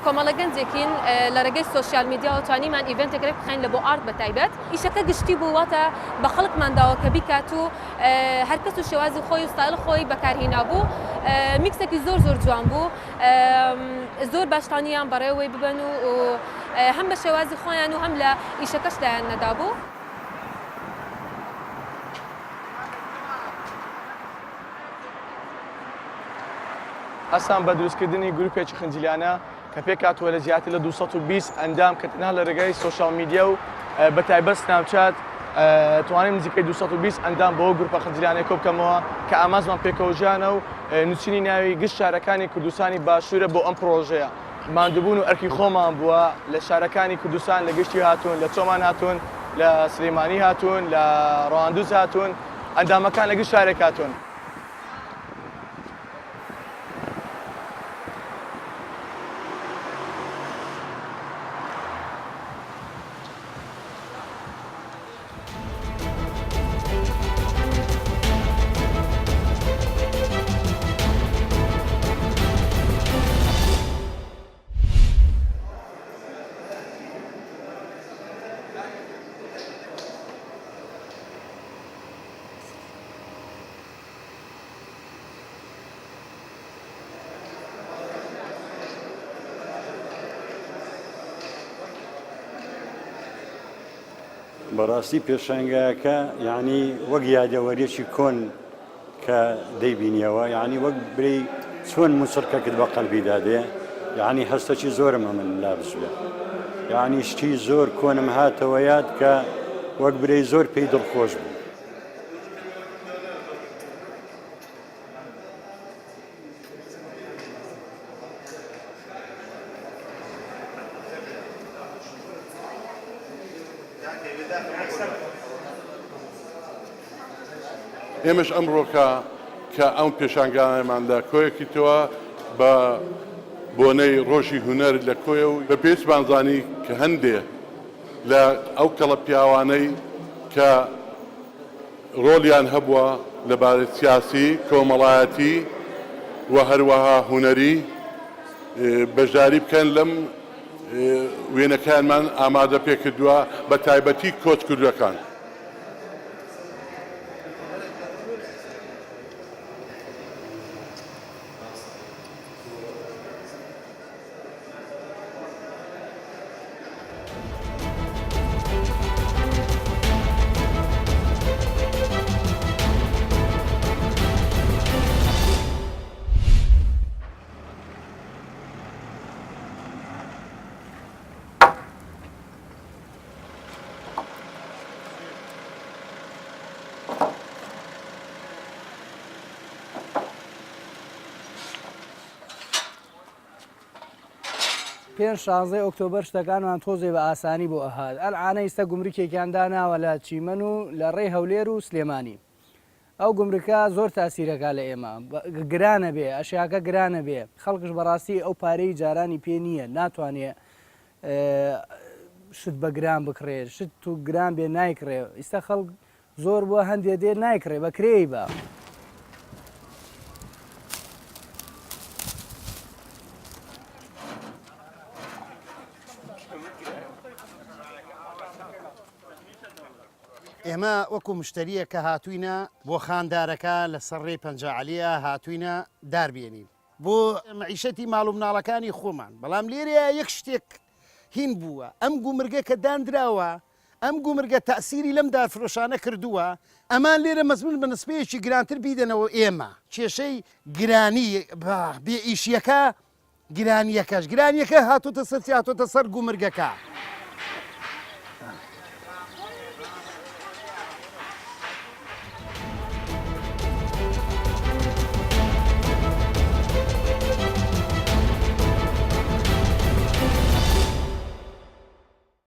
کۆمەڵە گەنجێکین لە ڕێگەی سۆشیال میدیا و توانیمان ئیڤنتێکێک بخەین لە بۆ ئارت بەتایبەت ئیشەکە گشتی بوو واتە بە خەڵکمانداوە کە بیکات و هەر کەس و شێوازی خۆی و ستایل خۆی بەکارهێنا بوو میکسێکی زۆر جوان بوو زۆر باشتانیان بەڕێوەی ببن و هەم بە شێوازی خۆیان و هەم لە ئیشەکەشدایان نەدابوو. هەستان بە دروستکردنی گروپێکی خنجیلانە کە پێک هاتووە لە زیاتر لە 220 ئەندام کە تەنها لە ڕێگەی سۆشیال میدیا و بەتایبەت سناپچات توانین نزیکەی 220 ئەندام بۆ گروپە خنجیلانەی کۆ بکەمەوە کە ئامازمان پێکەوەژانە و نووسینی ناوی گشت شارەکانی کوردستانی باشوورە بۆ ئەم پرۆژەیە. ماندووبوون و ئەرکی خۆمان بووە لە شارەکانی کوردستان لە گشتی هاتوون، لە چۆمان هاتوون، لە سلێمانی هاتوون، لە ڕەواندوز هاتوون، ئەندامەکان لە گشت شارێک هاتوون. بەڕاستی پێشانگایەکە یعنی وەک یادەوەریەکی کۆن کە دەیبینیەوە یعنی وەک برەی چۆن موسیقەکەت بە قەلبیدا دێ یعنی هەستەکی زۆرم من لابس بێ یعنی شتی زۆر کۆنم هاتەوە یاد کە وەک برەی زۆر پێی دڵخۆش بوو. ئێمەش ئەمڕۆکە کە ئەم پێشانگانەمان لە کۆیەکیتەوە بە بۆنەی ڕۆژی هونەر لە کۆیە و بە پێچمانزانی کە هەندێ لە ئەو کەڵە پیاوانەی کە ڕۆلیان هەبووە لەبارەت سیاسی، کۆمەڵایەتی و هەروەها هونەری بەشداری بکەن لەم وێنەکانمان ئامادە پێکردووە بە تایبەتی کۆچکردەکان. پێنج 16 ئۆکتۆبەر شتەکانمان تۆزێ بە ئاسانی بۆ ئەهات ئەلعانە ئێستا گومرکێکیان داناوە لە چیمەن و لە ڕێی هەولێر و سلێمانی. ئەو گومرکە زۆر تاسیرەکە لە ئێمە گرانە بێ ئەشیاکە گرانە بێ خەڵکش بەڕاستی ئەو پارەی جارانی پێ نییە ناتوانێت شت بە گران بکڕێت شت و گران بێ نایکڕێ ئێستا خەڵک زۆر بووە هەندێک دێ نایکڕێ بەکرێی بە. ئێمە وەکو مشتریە کە هاتووینە بۆ خاندارەکە لە سەرڕێی پەنجعەلیە هاتووینە داربێنین بۆ مەعیشەتی ماڵ و مناڵەکانی خۆمان بەڵام لێرەیە یەک شتێک هین بووە ئەم گومرگە کە دانراوە ئەم گومرگە تەسیری لەم دارفرۆشانە کردووە ئەمان لێرە مەزمون بە نسبەیەکی گرانتر بیدەنەوە ئێمە کێشەی گرانی بێ ئیشیەکە گرانیەکەش گرانیەکە هاتوتە سەر هاتوتە سەر گومرگەکە.